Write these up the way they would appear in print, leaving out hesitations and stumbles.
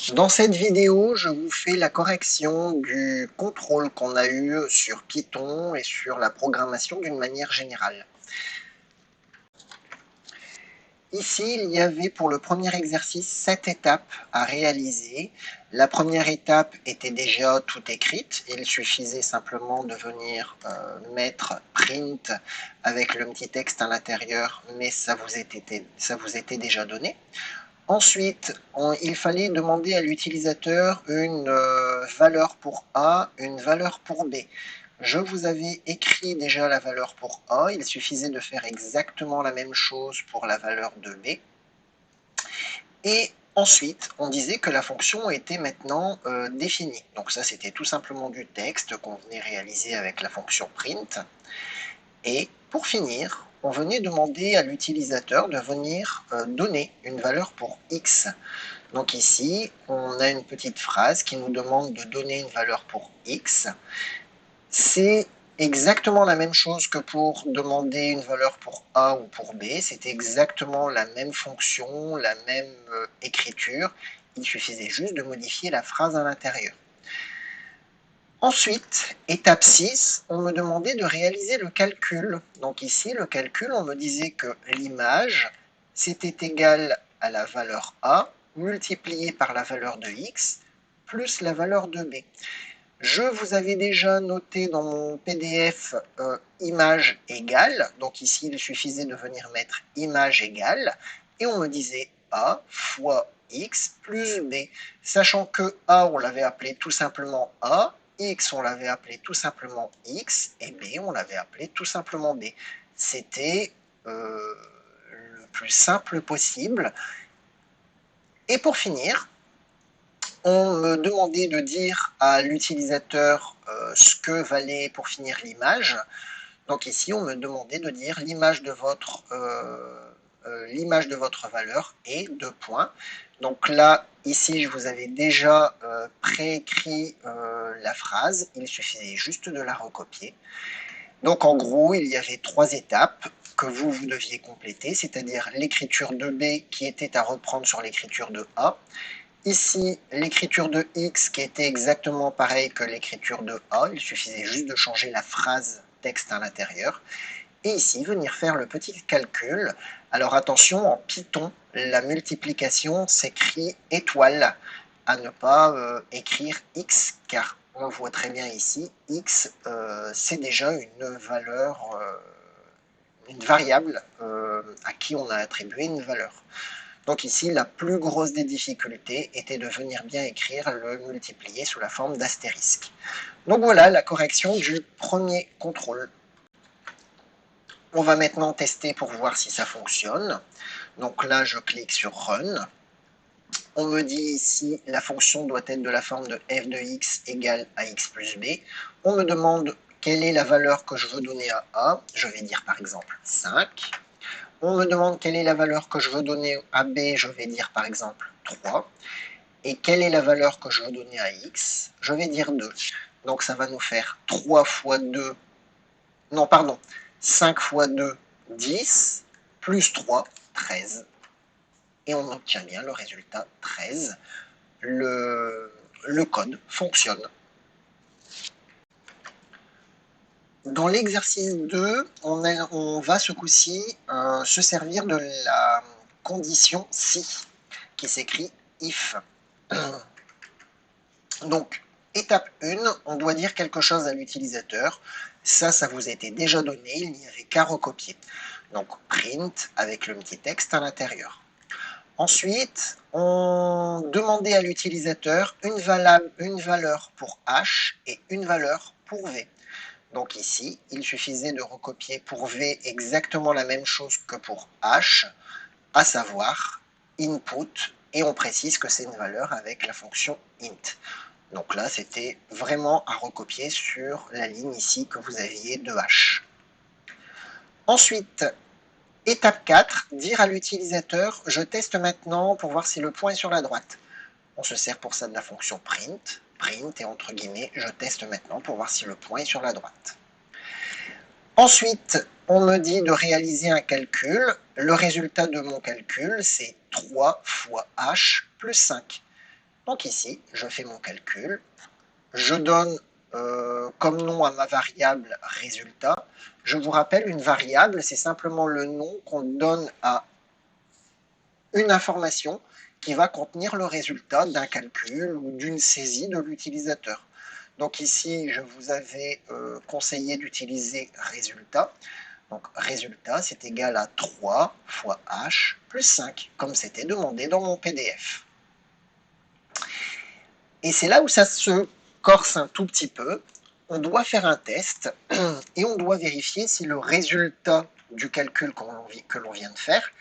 Dans cette vidéo, je vous fais la correction du contrôle qu'on a eu sur Python et sur la programmation d'une manière générale. Ici, il y avait pour le premier exercice 7 étapes à réaliser. La première étape était déjà toute écrite. Il suffisait simplement de venir mettre print avec le petit texte à l'intérieur, mais ça vous était déjà donné. Ensuite, il fallait demander à l'utilisateur une valeur pour A, une valeur pour B. Je vous avais écrit déjà la valeur pour A, il suffisait de faire exactement la même chose pour la valeur de B. Et ensuite, on disait que la fonction était maintenant définie. Donc ça, c'était tout simplement du texte qu'on venait réaliser avec la fonction print. Et pour finir, on venait demander à l'utilisateur de venir donner une valeur pour x. Donc ici, on a une petite phrase qui nous demande de donner une valeur pour x. C'est exactement la même chose que pour demander une valeur pour A ou pour B. C'est exactement la même fonction, la même écriture. Il suffisait juste de modifier la phrase à l'intérieur. Ensuite, étape 6, on me demandait de réaliser le calcul. Donc ici, le calcul, on me disait que l'image, c'était égal à la valeur A multiplié par la valeur de x plus la valeur de b. Je vous avais déjà noté dans mon PDF image égale, donc ici il suffisait de venir mettre image égale, et on me disait A fois x plus b, sachant que A on l'avait appelé tout simplement A, x on l'avait appelé tout simplement x, et b on l'avait appelé tout simplement b. C'était le plus simple possible. Et pour finir, on me demandait de dire à l'utilisateur ce que valait pour finir l'image. Donc ici, on me demandait de dire l'image de votre valeur est 2 points. Donc là, ici, je vous avais déjà préécrit la phrase. Il suffisait juste de la recopier. Donc en gros, il y avait 3 étapes que vous deviez compléter, c'est-à-dire l'écriture de B qui était à reprendre sur l'écriture de A. Ici, l'écriture de X qui était exactement pareil que l'écriture de A, il suffisait juste de changer la phrase texte à l'intérieur. Et ici, venir faire le petit calcul. Alors attention, en Python, la multiplication s'écrit étoile, à ne pas écrire X, car on le voit très bien ici, X, c'est déjà une valeur, une variable à qui on a attribué une valeur. Donc ici, la plus grosse des difficultés était de venir bien écrire le multiplier sous la forme d'astérisque. Donc voilà la correction du premier contrôle. On va maintenant tester pour voir si ça fonctionne. Donc là, je clique sur Run. On me dit ici, la fonction doit être de la forme de f de x égale à x plus b. On me demande quelle est la valeur que je veux donner à a. Je vais dire par exemple 5. On me demande quelle est la valeur que je veux donner à b. Je vais dire par exemple 3. Et quelle est la valeur que je veux donner à x? Je vais dire 2. Donc ça va nous faire 3 fois 2, non pardon, 5 fois 2, 10, plus 3, 13. Et on obtient bien le résultat 13. Le code fonctionne. Dans l'exercice 2, on va ce coup-ci se servir de la condition si, qui s'écrit if. Donc, étape 1, on doit dire quelque chose à l'utilisateur. Ça vous était déjà donné, il n'y avait qu'à recopier. Donc, print avec le petit texte à l'intérieur. Ensuite, on demandait à l'utilisateur une valeur pour H et une valeur pour V. Donc ici, il suffisait de recopier pour V exactement la même chose que pour H, à savoir input, et on précise que c'est une valeur avec la fonction int. Donc là, c'était vraiment à recopier sur la ligne ici que vous aviez de H. Ensuite, étape 4, dire à l'utilisateur, je teste maintenant pour voir si le point est sur la droite. On se sert pour ça de la fonction print, print et entre guillemets, je teste maintenant pour voir si le point est sur la droite. Ensuite, on me dit de réaliser un calcul. Le résultat de mon calcul, c'est 3 fois h plus 5. Donc ici, je fais mon calcul, je donne comme nom à ma variable résultat. Je vous rappelle, une variable, c'est simplement le nom qu'on donne à une information qui va contenir le résultat d'un calcul ou d'une saisie de l'utilisateur. Donc ici, je vous avais conseillé d'utiliser résultat. Donc résultat, c'est égal à 3 fois h plus 5, comme c'était demandé dans mon PDF. Et c'est là où ça se corse un tout petit peu. On doit faire un test et on doit vérifier si le résultat du calcul que l'on vient de faire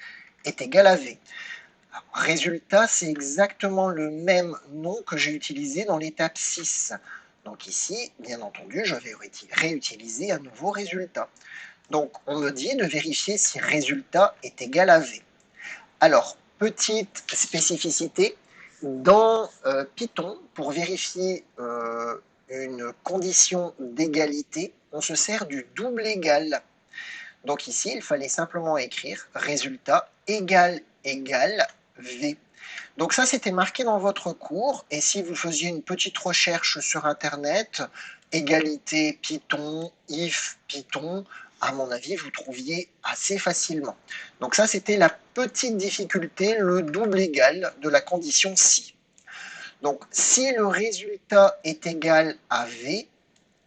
est égal à V. Alors, résultat, c'est exactement le même nom que j'ai utilisé dans l'étape 6. Donc ici, bien entendu, je vais réutiliser un nouveau résultat. Donc on me dit de vérifier si résultat est égal à V. Alors, petite spécificité, dans Python, pour vérifier une condition d'égalité, on se sert du double égal. Donc ici, il fallait simplement écrire résultat égal V. Donc ça, c'était marqué dans votre cours, et si vous faisiez une petite recherche sur Internet, égalité Python, if Python, à mon avis, vous trouviez assez facilement. Donc ça, c'était la petite difficulté, le double égal de la condition si. Donc si le résultat est égal à V,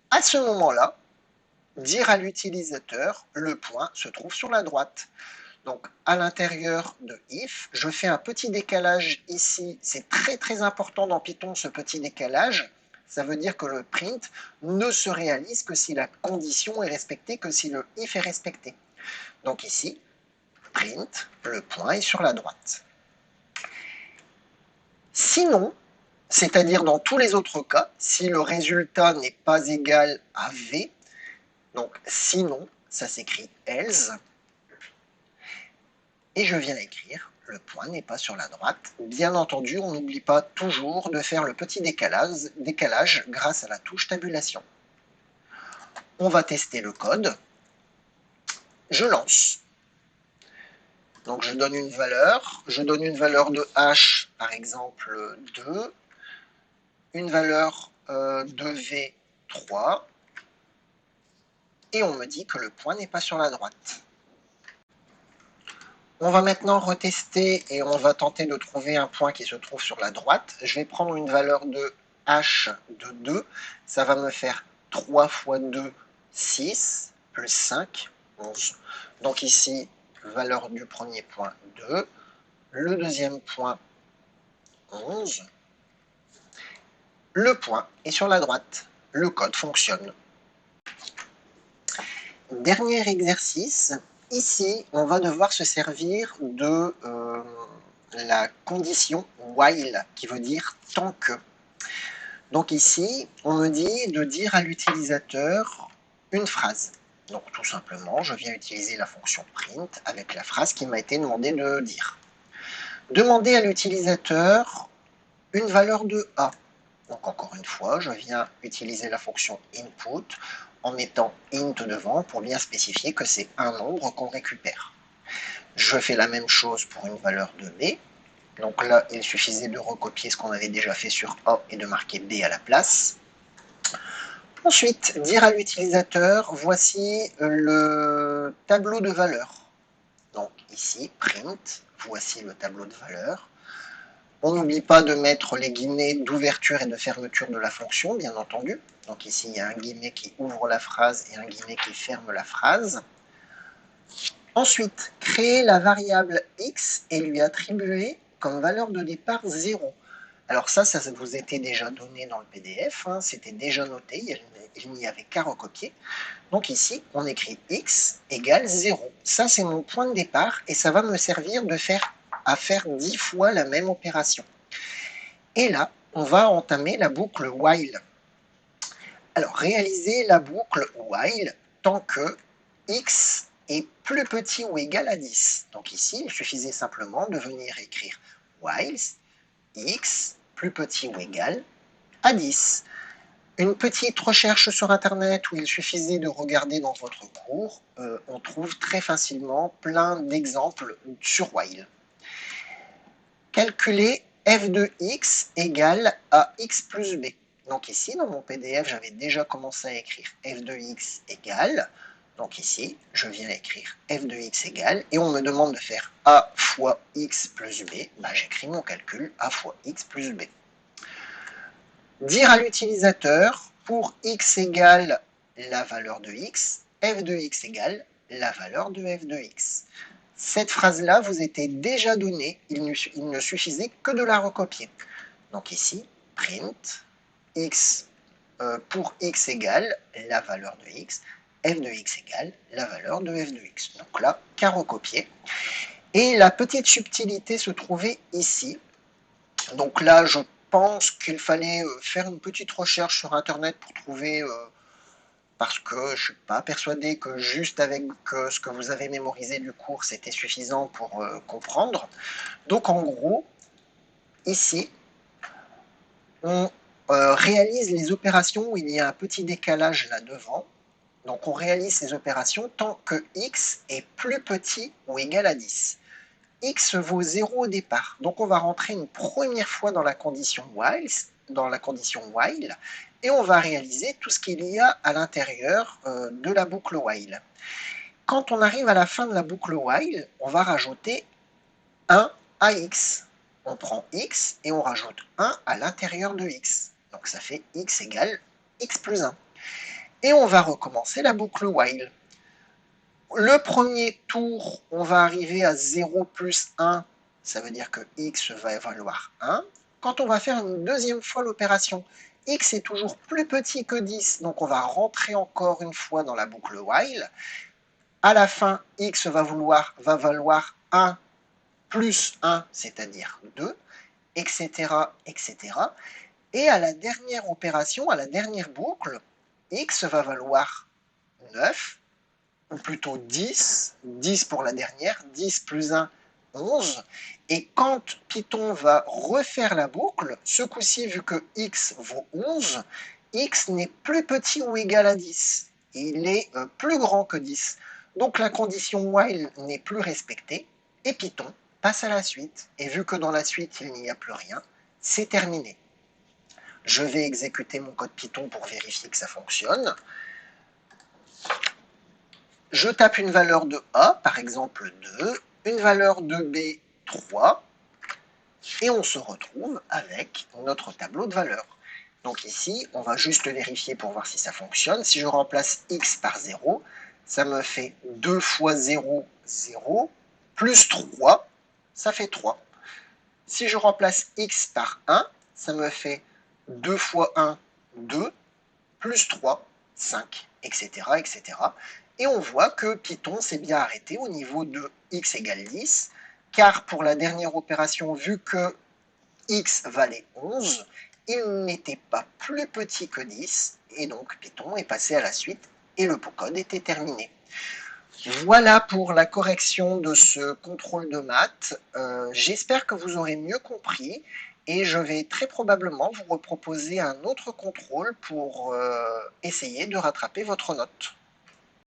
à ce moment-là, dire à l'utilisateur, le point se trouve sur la droite. Donc, à l'intérieur de if, je fais un petit décalage ici. C'est très très important dans Python, ce petit décalage. Ça veut dire que le print ne se réalise que si la condition est respectée, que si le if est respecté. Donc ici, print, le point est sur la droite. Sinon, c'est-à-dire dans tous les autres cas, si le résultat n'est pas égal à V, donc sinon, ça s'écrit else, et je viens écrire, le point n'est pas sur la droite. Bien entendu, on n'oublie pas toujours de faire le petit décalage grâce à la touche tabulation. On va tester le code. Je lance. Donc je donne une valeur. Je donne une valeur de h, par exemple 2. Une valeur de v, 3. Et on me dit que le point n'est pas sur la droite. On va maintenant retester et on va tenter de trouver un point qui se trouve sur la droite. Je vais prendre une valeur de h de 2. Ça va me faire 3 fois 2, 6, plus 5, 11. Donc ici, valeur du premier point, 2. Le deuxième point, 11. Le point est sur la droite. Le code fonctionne. Dernier exercice. Ici, on va devoir se servir de la condition while, qui veut dire tant que. Donc ici, on me dit de dire à l'utilisateur une phrase. Donc tout simplement, je viens utiliser la fonction print avec la phrase qui m'a été demandé de dire. Demander à l'utilisateur une valeur de A. Donc encore une fois, je viens utiliser la fonction input en mettant int devant pour bien spécifier que c'est un nombre qu'on récupère. Je fais la même chose pour une valeur de B. Donc là, il suffisait de recopier ce qu'on avait déjà fait sur A et de marquer B à la place. Ensuite, dire à l'utilisateur, voici le tableau de valeurs. Donc ici, print, voici le tableau de valeurs. On n'oublie pas de mettre les guillemets d'ouverture et de fermeture de la fonction, bien entendu. Donc ici, il y a un guillemet qui ouvre la phrase et un guillemet qui ferme la phrase. Ensuite, créer la variable x et lui attribuer comme valeur de départ 0. Alors ça vous était déjà donné dans le PDF, hein, c'était déjà noté, il n'y avait qu'à recopier. Donc ici, on écrit x égale 0. Ça, c'est mon point de départ et ça va me servir à faire 10 fois la même opération. Et là, on va entamer la boucle while. Alors, réaliser la boucle while tant que x est plus petit ou égal à 10. Donc ici, il suffisait simplement de venir écrire while x plus petit ou égal à 10. Une petite recherche sur Internet où il suffisait de regarder dans votre cours, on trouve très facilement plein d'exemples sur while. Calculer f de x égale à x plus b. Donc ici, dans mon PDF, j'avais déjà commencé à écrire f de x égale, donc ici, je viens écrire f de x égale, et on me demande de faire a fois x plus b, bah, j'écris mon calcul a fois x plus b. Dire à l'utilisateur, pour x égale la valeur de x, f de x égale la valeur de f de x. Cette phrase-là vous était déjà donnée, il ne suffisait que de la recopier. Donc ici, print x pour x égale la valeur de x, f de x égale la valeur de f de x. Donc là, qu'à recopier. Et la petite subtilité se trouvait ici. Donc là, je pense qu'il fallait faire une petite recherche sur Internet pour trouver, parce que je ne suis pas persuadé que juste avec ce que vous avez mémorisé du cours, c'était suffisant pour comprendre. Donc en gros, ici, on réalise les opérations où il y a un petit décalage là devant. Donc on réalise ces opérations tant que x est plus petit ou égal à 10. X vaut 0 au départ. Donc on va rentrer une première fois dans la condition while, et on va réaliser tout ce qu'il y a à l'intérieur de la boucle while. Quand on arrive à la fin de la boucle while, on va rajouter 1 à x. On prend x et on rajoute 1 à l'intérieur de x. Donc ça fait x égale x plus 1. Et on va recommencer la boucle while. Le premier tour, on va arriver à 0 plus 1, ça veut dire que x va valoir 1. Quand on va faire une deuxième fois l'opération, x est toujours plus petit que 10, donc on va rentrer encore une fois dans la boucle while. À la fin, x va valoir 1 plus 1, c'est-à-dire 2, etc., etc. Et à la dernière opération, à la dernière boucle, x va valoir 9, ou plutôt 10, 10 pour la dernière, 10 plus 1, 11. Et quand Python va refaire la boucle, ce coup-ci, vu que x vaut 11, x n'est plus petit ou égal à 10. Il est plus grand que 10. Donc la condition while n'est plus respectée, et Python passe à la suite. Et vu que dans la suite, il n'y a plus rien, c'est terminé. Je vais exécuter mon code Python pour vérifier que ça fonctionne. Je tape une valeur de A, par exemple 2, une valeur de B, 3, et on se retrouve avec notre tableau de valeurs. Donc ici, on va juste vérifier pour voir si ça fonctionne. Si je remplace x par 0, ça me fait 2 fois 0, 0, plus 3, ça fait 3. Si je remplace x par 1, ça me fait 2 fois 1, 2, plus 3, 5, etc., etc. Et on voit que Python s'est bien arrêté au niveau de x égale 10, car pour la dernière opération, vu que x valait 11, il n'était pas plus petit que 10, et donc Python est passé à la suite, et le code était terminé. Voilà pour la correction de ce contrôle de maths. J'espère que vous aurez mieux compris, et je vais très probablement vous reproposer un autre contrôle pour essayer de rattraper votre note.